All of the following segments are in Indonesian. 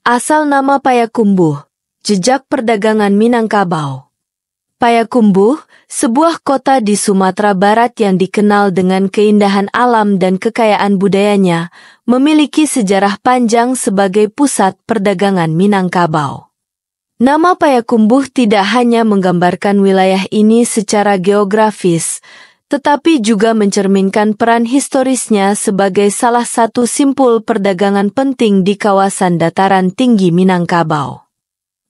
Asal nama Payakumbuh, jejak perdagangan Minangkabau. Payakumbuh, sebuah kota di Sumatera Barat yang dikenal dengan keindahan alam dan kekayaan budayanya, memiliki sejarah panjang sebagai pusat perdagangan Minangkabau. Nama Payakumbuh tidak hanya menggambarkan wilayah ini secara geografis, tetapi juga mencerminkan peran historisnya sebagai salah satu simpul perdagangan penting di kawasan dataran tinggi Minangkabau.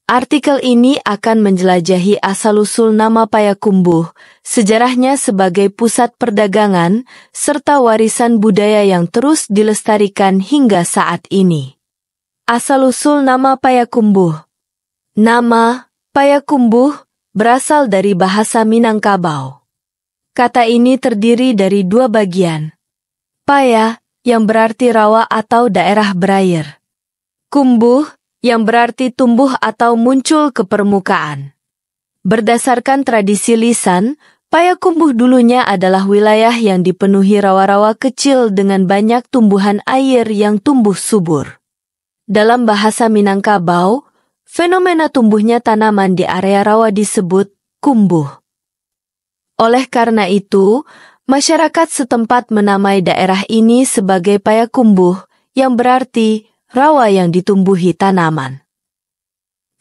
Artikel ini akan menjelajahi asal-usul nama Payakumbuh, sejarahnya sebagai pusat perdagangan, serta warisan budaya yang terus dilestarikan hingga saat ini. Asal-usul nama Payakumbuh. Nama Payakumbuh berasal dari bahasa Minangkabau. Kata ini terdiri dari dua bagian. Paya, yang berarti rawa atau daerah berair. Kumbuh, yang berarti tumbuh atau muncul ke permukaan. Berdasarkan tradisi lisan, Payakumbuh dulunya adalah wilayah yang dipenuhi rawa-rawa kecil dengan banyak tumbuhan air yang tumbuh subur. Dalam bahasa Minangkabau, fenomena tumbuhnya tanaman di area rawa disebut kumbuh. Oleh karena itu, masyarakat setempat menamai daerah ini sebagai Payakumbuh, yang berarti rawa yang ditumbuhi tanaman.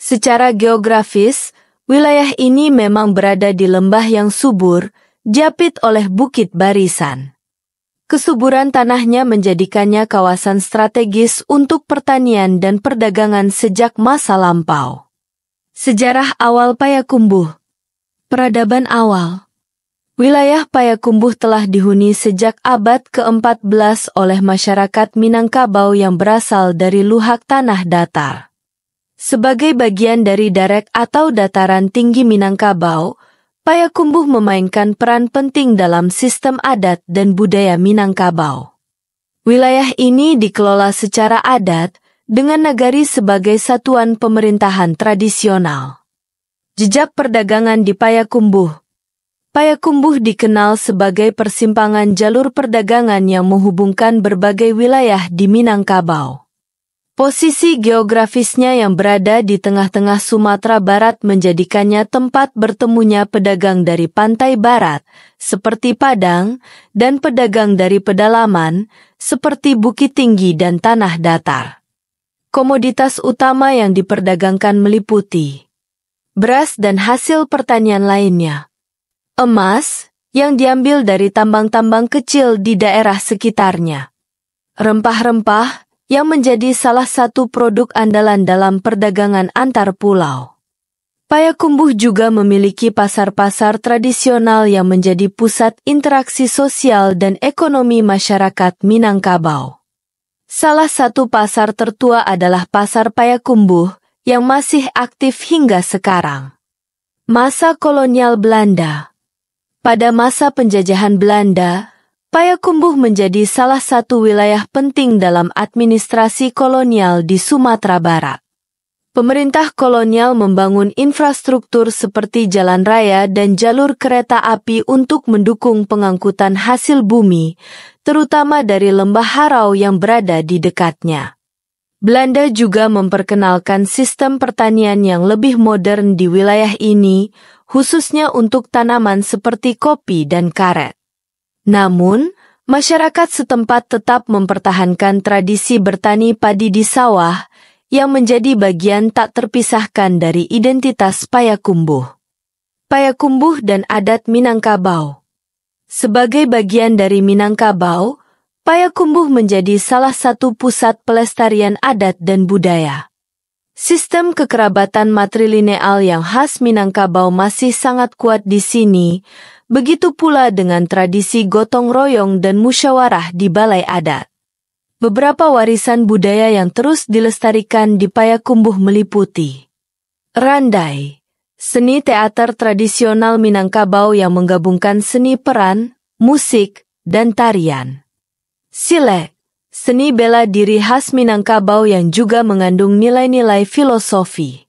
Secara geografis, wilayah ini memang berada di lembah yang subur, diapit oleh bukit barisan. Kesuburan tanahnya menjadikannya kawasan strategis untuk pertanian dan perdagangan sejak masa lampau. Sejarah awal Payakumbuh. Peradaban awal. Wilayah Payakumbuh telah dihuni sejak abad ke-14 oleh masyarakat Minangkabau yang berasal dari luhak tanah datar. Sebagai bagian dari Darek atau dataran tinggi Minangkabau, Payakumbuh memainkan peran penting dalam sistem adat dan budaya Minangkabau. Wilayah ini dikelola secara adat dengan nagari sebagai satuan pemerintahan tradisional. Jejak perdagangan di Payakumbuh. Payakumbuh dikenal sebagai persimpangan jalur perdagangan yang menghubungkan berbagai wilayah di Minangkabau. Posisi geografisnya yang berada di tengah-tengah Sumatera Barat menjadikannya tempat bertemunya pedagang dari pantai barat, seperti Padang, dan pedagang dari pedalaman, seperti Bukit Tinggi dan Tanah Datar. Komoditas utama yang diperdagangkan meliputi beras dan hasil pertanian lainnya. Emas, yang diambil dari tambang-tambang kecil di daerah sekitarnya. Rempah-rempah, yang menjadi salah satu produk andalan dalam perdagangan antar pulau. Payakumbuh juga memiliki pasar-pasar tradisional yang menjadi pusat interaksi sosial dan ekonomi masyarakat Minangkabau. Salah satu pasar tertua adalah Pasar Payakumbuh, yang masih aktif hingga sekarang. Masa kolonial Belanda. Pada masa penjajahan Belanda, Payakumbuh menjadi salah satu wilayah penting dalam administrasi kolonial di Sumatera Barat. Pemerintah kolonial membangun infrastruktur seperti jalan raya dan jalur kereta api untuk mendukung pengangkutan hasil bumi, terutama dari lembah Harau yang berada di dekatnya. Belanda juga memperkenalkan sistem pertanian yang lebih modern di wilayah ini, khususnya untuk tanaman seperti kopi dan karet. Namun, masyarakat setempat tetap mempertahankan tradisi bertani padi di sawah, yang menjadi bagian tak terpisahkan dari identitas Payakumbuh. Payakumbuh dan adat Minangkabau. Sebagai bagian dari Minangkabau, Payakumbuh menjadi salah satu pusat pelestarian adat dan budaya. Sistem kekerabatan matrilineal yang khas Minangkabau masih sangat kuat di sini, begitu pula dengan tradisi gotong royong dan musyawarah di balai adat. Beberapa warisan budaya yang terus dilestarikan di Payakumbuh meliputi Randai, seni teater tradisional Minangkabau yang menggabungkan seni peran, musik, dan tarian. Silek, seni bela diri khas Minangkabau yang juga mengandung nilai-nilai filosofi.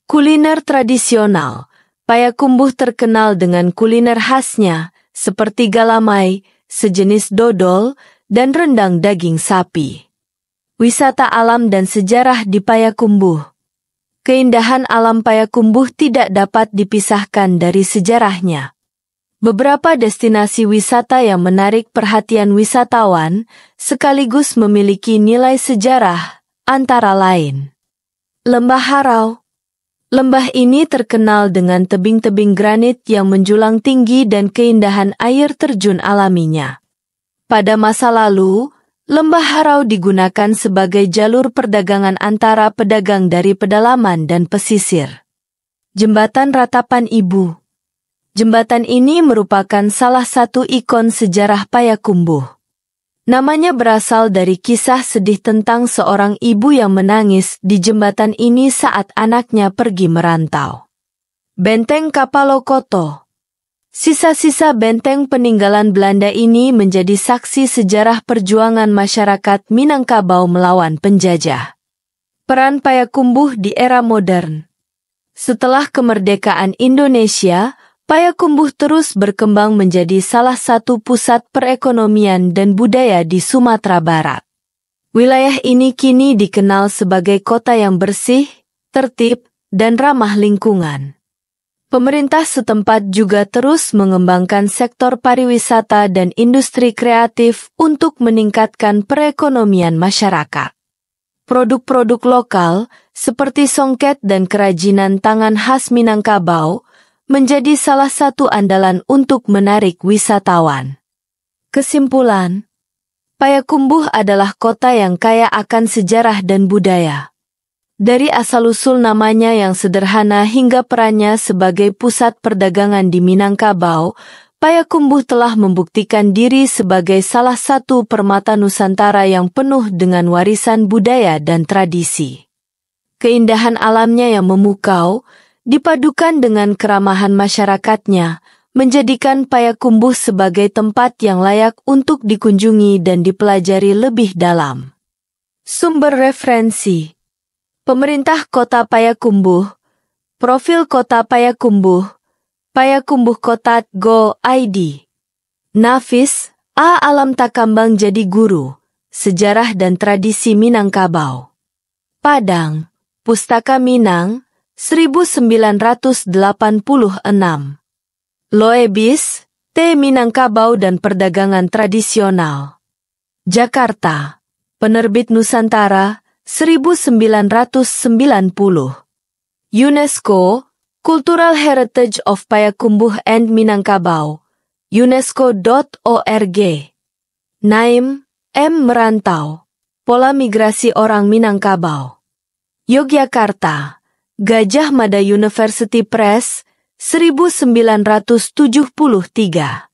Kuliner tradisional. Payakumbuh terkenal dengan kuliner khasnya, seperti galamai, sejenis dodol, dan rendang daging sapi. Wisata alam dan sejarah di Payakumbuh. Keindahan alam Payakumbuh tidak dapat dipisahkan dari sejarahnya. Beberapa destinasi wisata yang menarik perhatian wisatawan sekaligus memiliki nilai sejarah, antara lain Lembah Harau. Lembah ini terkenal dengan tebing-tebing granit yang menjulang tinggi dan keindahan air terjun alaminya. Pada masa lalu, Lembah Harau digunakan sebagai jalur perdagangan antara pedagang dari pedalaman dan pesisir. Jembatan Ratapan Ibu. Jembatan ini merupakan salah satu ikon sejarah Payakumbuh. Namanya berasal dari kisah sedih tentang seorang ibu yang menangis di jembatan ini saat anaknya pergi merantau. Benteng Kapalokoto. Sisa-sisa benteng peninggalan Belanda ini menjadi saksi sejarah perjuangan masyarakat Minangkabau melawan penjajah. Peran Payakumbuh di era modern. Setelah kemerdekaan Indonesia, Payakumbuh terus berkembang menjadi salah satu pusat perekonomian dan budaya di Sumatera Barat. Wilayah ini kini dikenal sebagai kota yang bersih, tertib, dan ramah lingkungan. Pemerintah setempat juga terus mengembangkan sektor pariwisata dan industri kreatif untuk meningkatkan perekonomian masyarakat. Produk-produk lokal, seperti songket dan kerajinan tangan khas Minangkabau, menjadi salah satu andalan untuk menarik wisatawan. Kesimpulan, Payakumbuh adalah kota yang kaya akan sejarah dan budaya. Dari asal-usul namanya yang sederhana hingga perannya sebagai pusat perdagangan di Minangkabau, Payakumbuh telah membuktikan diri sebagai salah satu permata Nusantara yang penuh dengan warisan budaya dan tradisi. Keindahan alamnya yang memukau, dipadukan dengan keramahan masyarakatnya, menjadikan Payakumbuh sebagai tempat yang layak untuk dikunjungi dan dipelajari lebih dalam. Sumber referensi: Pemerintah Kota Payakumbuh, Profil Kota Payakumbuh, payakumbuhkota.go.id. Nafis, A. Alam Takambang Jadi Guru, Sejarah dan Tradisi Minangkabau. Padang, Pustaka Minang, 1986. Loebis, T. Minangkabau dan Perdagangan Tradisional. Jakarta, Penerbit Nusantara, 1990. UNESCO, Cultural Heritage of Payakumbuh and Minangkabau, unesco.org. Naim, M. Merantau, Pola Migrasi Orang Minangkabau. Yogyakarta, Gajah Mada University Press, 1973.